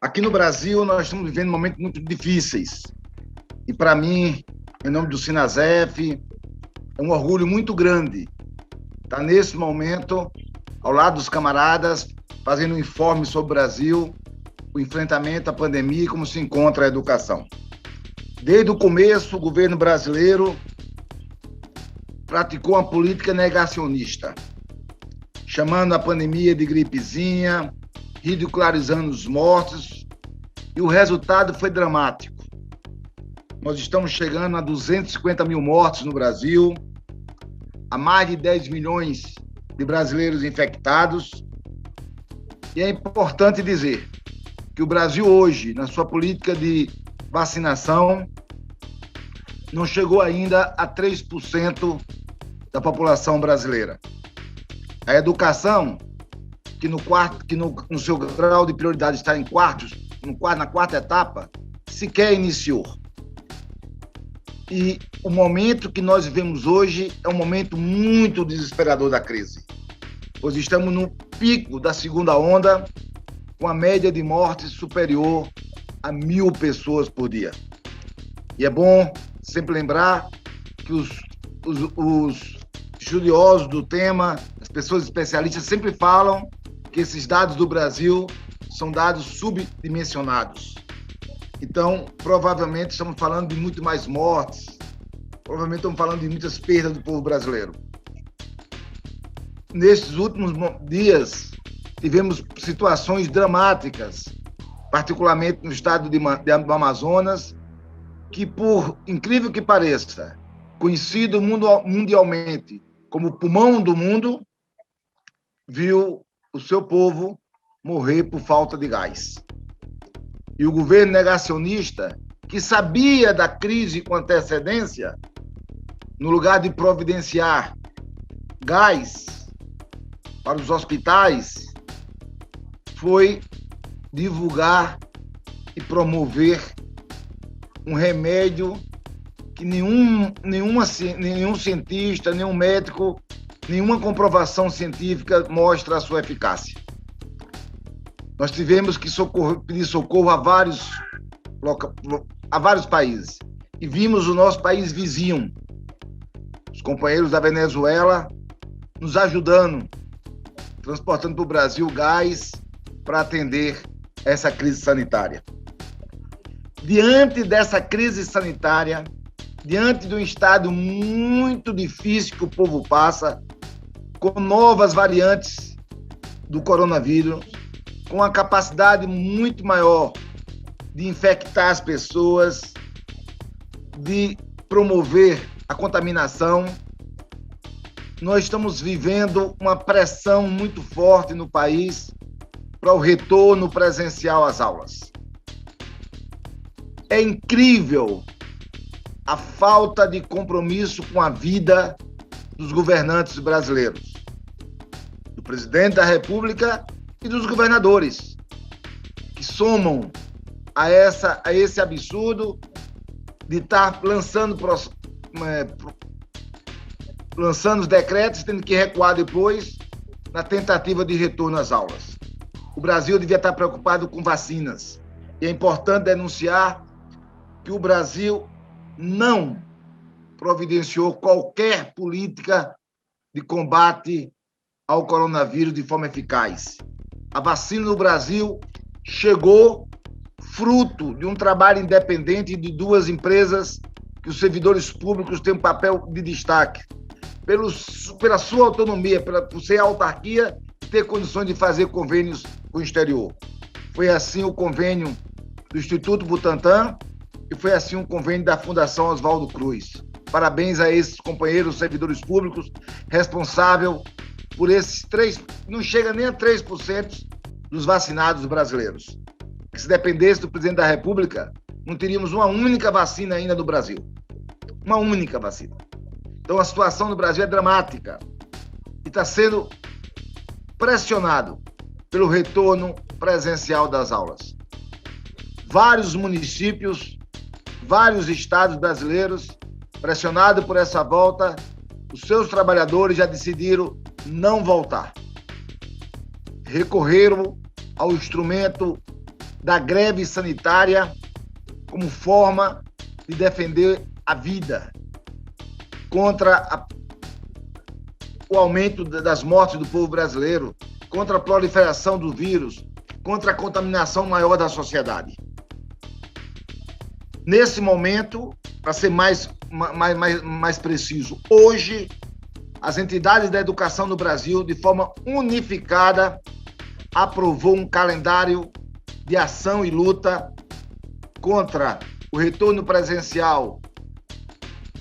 Aqui no Brasil, nós estamos vivendo momentos muito difíceis. E, para mim, em nome do Sinasef, é um orgulho muito grande estar, nesse momento, ao lado dos camaradas, fazendo um informe sobre o Brasil, o enfrentamento à pandemia e como se encontra a educação. Desde o começo, o governo brasileiro praticou uma política negacionista, chamando a pandemia de gripezinha, ridicularizando os mortos, e o resultado foi dramático. Nós estamos chegando a 250 mil mortos no Brasil, a mais de 10 milhões de brasileiros infectados, e é importante dizer que o Brasil hoje, na sua política de vacinação, não chegou ainda a 3% da população brasileira. A educação, que no seu grau de prioridade está na quarta etapa, sequer iniciou. E o momento que nós vivemos hoje é um momento muito desesperador da crise, pois estamos no pico da segunda onda, com a média de mortes superior a 1.000 pessoas por dia. E é bom sempre lembrar que os estudiosos do tema, as pessoas especialistas sempre falam que esses dados do Brasil são dados subdimensionados. Então, provavelmente estamos falando de muito mais mortes, provavelmente estamos falando de muitas perdas do povo brasileiro. Nesses últimos dias, tivemos situações dramáticas, particularmente no estado do Amazonas, que, por incrível que pareça, conhecido mundialmente como o pulmão do mundo, viu o seu povo morrer por falta de gás. E o governo negacionista, que sabia da crise com antecedência, no lugar de providenciar gás para os hospitais, foi divulgar e promover um remédio que nenhum cientista, nenhum médico, nenhuma comprovação científica mostra a sua eficácia. Nós tivemos que pedir socorro a vários países e vimos o nosso país vizinho, os companheiros da Venezuela, nos ajudando, transportando para o Brasil gás para atender essa crise sanitária. Diante dessa crise sanitária, diante de um estado muito difícil que o povo passa, com novas variantes do coronavírus, com uma capacidade muito maior de infectar as pessoas, de promover a contaminação, nós estamos vivendo uma pressão muito forte no país para o retorno presencial às aulas. É incrível a falta de compromisso com a vida dos governantes brasileiros, do presidente da República e dos governadores, que somam a esse absurdo de estar lançando os decretos, tendo que recuar depois na tentativa de retorno às aulas. O Brasil devia estar preocupado com vacinas. E é importante denunciar que o Brasil não providenciou qualquer política de combate ao coronavírus de forma eficaz. A vacina no Brasil chegou fruto de um trabalho independente de duas empresas que os servidores públicos têm um papel de destaque, pela sua autonomia, por ser autarquia e ter condições de fazer convênios com o exterior. Foi assim o convênio do Instituto Butantan e foi assim o convênio da Fundação Oswaldo Cruz. Parabéns a esses companheiros servidores públicos responsáveis por esses não chega nem a 3% dos vacinados brasileiros. Que se dependesse do presidente da República, não teríamos uma única vacina ainda no Brasil. Uma única vacina. Então a situação no Brasil é dramática e está sendo pressionado pelo retorno presencial das aulas. Vários municípios, vários estados brasileiros, pressionados por essa volta, os seus trabalhadores já decidiram não voltar. Recorreram ao instrumento da greve sanitária como forma de defender a vida contra o aumento das mortes do povo brasileiro, contra a proliferação do vírus, contra a contaminação maior da sociedade. Nesse momento, para ser mais preciso, hoje, as entidades da educação no Brasil, de forma unificada, aprovou um calendário de ação e luta contra o retorno presencial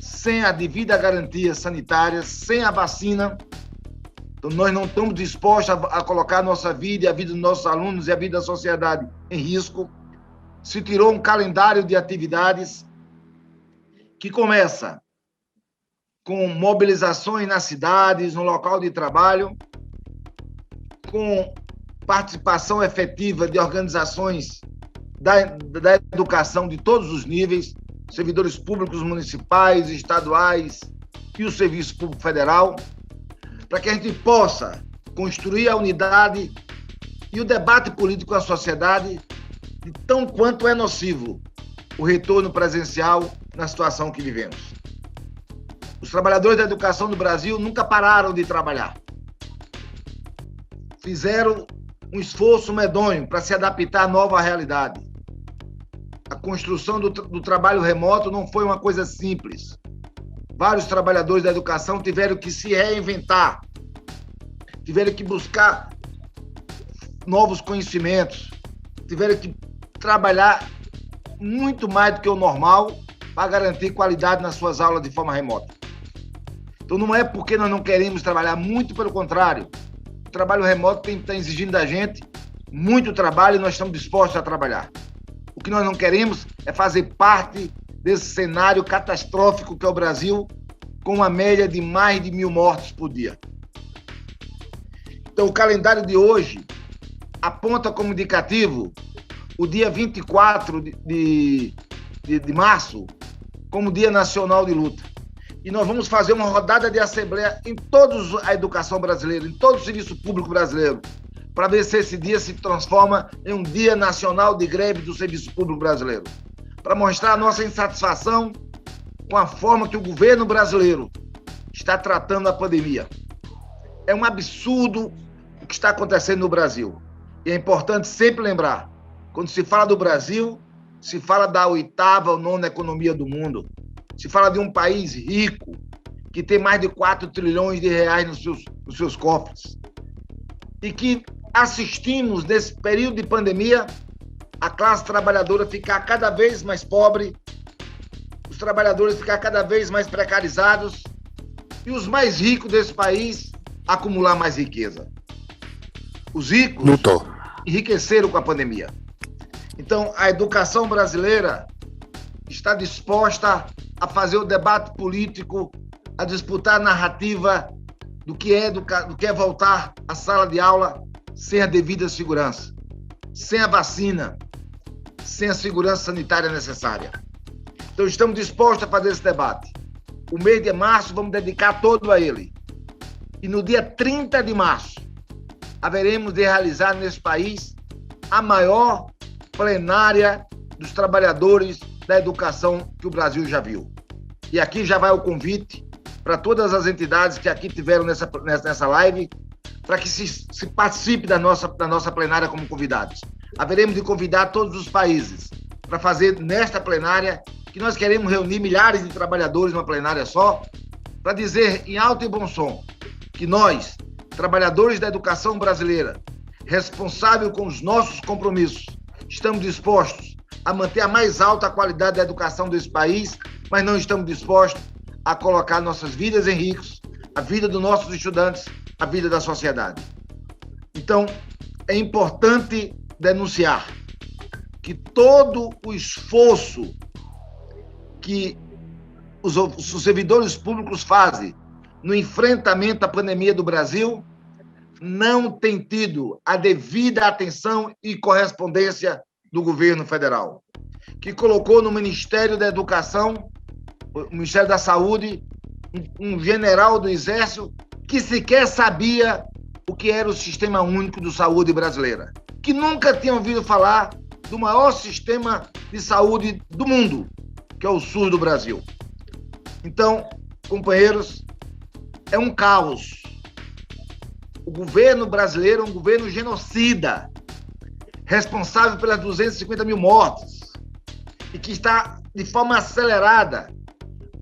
sem a devida garantia sanitária, sem a vacina. Então, nós não estamos dispostos a colocar a nossa vida e a vida dos nossos alunos e a vida da sociedade em risco. Se tirou um calendário de atividades que começa com mobilizações nas cidades, no local de trabalho, com participação efetiva de organizações da educação de todos os níveis, servidores públicos municipais, estaduais e o Serviço Público Federal, para que a gente possa construir a unidade e o debate político com a sociedade de tão quanto é nocivo o retorno presencial na situação que vivemos. Os trabalhadores da educação no Brasil nunca pararam de trabalhar. Fizeram um esforço medonho para se adaptar à nova realidade. A construção do trabalho remoto não foi uma coisa simples. Vários trabalhadores da educação tiveram que se reinventar, tiveram que buscar novos conhecimentos, tiveram que trabalhar muito mais do que o normal para garantir qualidade nas suas aulas de forma remota. Então, não é porque nós não queremos trabalhar, muito pelo contrário. O trabalho remoto está exigindo da gente muito trabalho e nós estamos dispostos a trabalhar. O que nós não queremos é fazer parte desse cenário catastrófico que é o Brasil, com uma média de mais de 1.000 mortes por dia. Então, o calendário de hoje aponta como indicativo o dia 24 de março como Dia Nacional de Luta. E nós vamos fazer uma rodada de assembleia em toda a educação brasileira, em todo o serviço público brasileiro, para ver se esse dia se transforma em um Dia Nacional de Greve do Serviço Público Brasileiro, para mostrar a nossa insatisfação com a forma que o governo brasileiro está tratando a pandemia. É um absurdo o que está acontecendo no Brasil. E é importante sempre lembrar, quando se fala do Brasil, se fala da 8ª ou 9ª economia do mundo, se fala de um país rico, que tem mais de 4 trilhões de reais nos seus cofres, e que assistimos, nesse período de pandemia, a classe trabalhadora ficar cada vez mais pobre, os trabalhadores ficar cada vez mais precarizados e os mais ricos desse país acumular mais riqueza. Os ricos enriqueceram com a pandemia. Então, a educação brasileira está disposta a fazer o debate político, a disputar a narrativa do que é voltar à sala de aula sem a devida segurança, sem a vacina, sem a segurança sanitária necessária. Então, estamos dispostos a fazer esse debate. O mês de março vamos dedicar todo a ele. E no dia 30 de março, haveremos de realizar nesse país a maior plenária dos trabalhadores da educação que o Brasil já viu. E aqui já vai o convite para todas as entidades que aqui tiveram nessa live, para que se participe da nossa plenária como convidados. Haveremos de convidar todos os países para fazer nesta plenária, que nós queremos reunir milhares de trabalhadores numa plenária só, para dizer em alto e bom som que nós, trabalhadores da educação brasileira, responsáveis com os nossos compromissos, estamos dispostos a manter a mais alta qualidade da educação desse país, mas não estamos dispostos a colocar nossas vidas em risco, a vida dos nossos estudantes, a vida da sociedade. Então, é importante denunciar que todo o esforço que os servidores públicos fazem no enfrentamento à pandemia do Brasil não tem tido a devida atenção e correspondência do governo federal, que colocou no Ministério da Educação, o Ministério da Saúde, um general do Exército que sequer sabia o que era o Sistema Único de Saúde brasileira, que nunca tinha ouvido falar do maior sistema de saúde do mundo, que é o SUS do Brasil. Então, companheiros, é um caos. O governo brasileiro é um governo genocida, responsável pelas 250 mil mortes, e que está, de forma acelerada,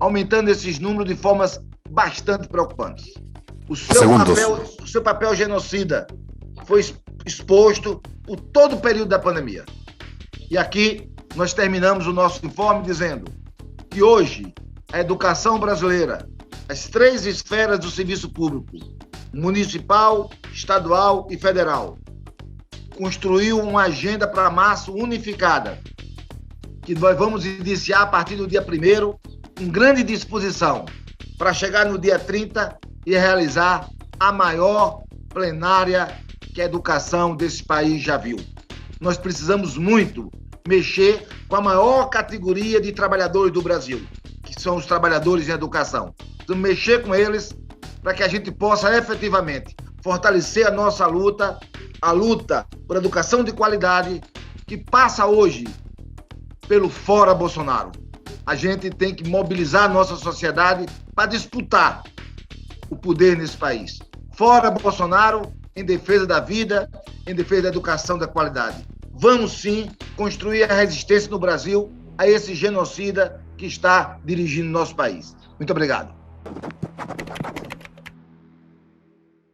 aumentando esses números de formas bastante preocupantes. O seu papel genocida foi exposto por todo o período da pandemia. E aqui nós terminamos o nosso informe dizendo que hoje a educação brasileira, as 3 esferas do serviço público, municipal, estadual e federal, construiu uma agenda para março unificada, que nós vamos iniciar a partir do dia 1º, com grande disposição, para chegar no dia 30 e realizar a maior plenária que a educação desse país já viu. Nós precisamos muito mexer com a maior categoria de trabalhadores do Brasil, que são os trabalhadores em educação. Precisamos mexer com eles para que a gente possa efetivamente fortalecer a nossa luta, a luta por educação de qualidade, que passa hoje pelo fora Bolsonaro. A gente tem que mobilizar a nossa sociedade para disputar o poder nesse país. Fora Bolsonaro, em defesa da vida, em defesa da educação da qualidade. Vamos sim construir a resistência no Brasil a esse genocida que está dirigindo nosso país. Muito obrigado.